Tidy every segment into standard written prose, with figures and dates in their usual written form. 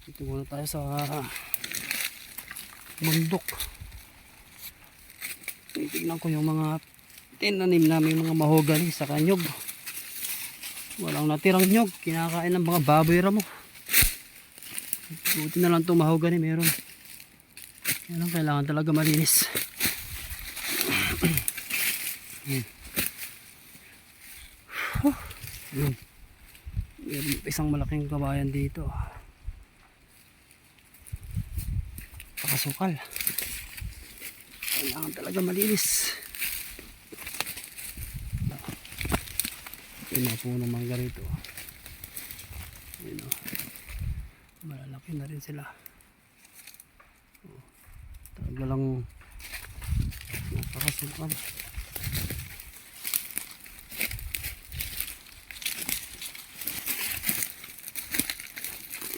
Dito muna tayo sa bundok. Tignan ko yung mga tinanim namin mga mahogani sa kanyog. Walang natirang nyog, kinakain ng mga baboy ramo. Buti na lang itong mahogani meron. Yan lang, kailangan talaga malinis. Meron isang malaking kabayan dito. Pakasukal. Kailangan talaga malinis. Ito na po ng mangga rito. Ayun, malalaki na rin sila. Talaga lang napakasukal.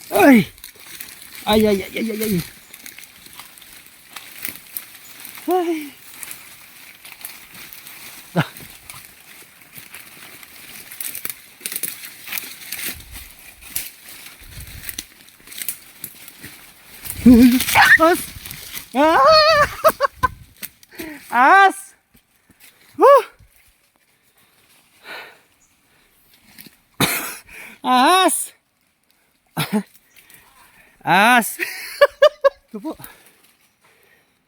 Ay! Ay, ay, ay, ay, ay, ay. Ay. As! Ah! As! Woo! As! As! Ito po.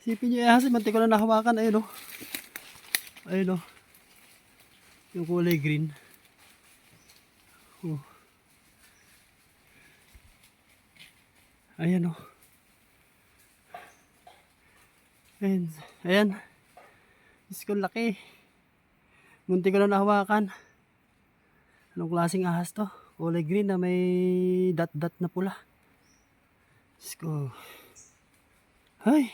Isipin nyo yung ahas, mantik ko na nahawakan. Ayun o. Ayun o. Yung kulay green. Oh. Ayan o. Ayan. Ayan. Diyos ko, laki. Muntik ko na nahawakan. Anong klaseng ahas to? Kulay green na may dot-dot na pula. Diyos ko. Ay.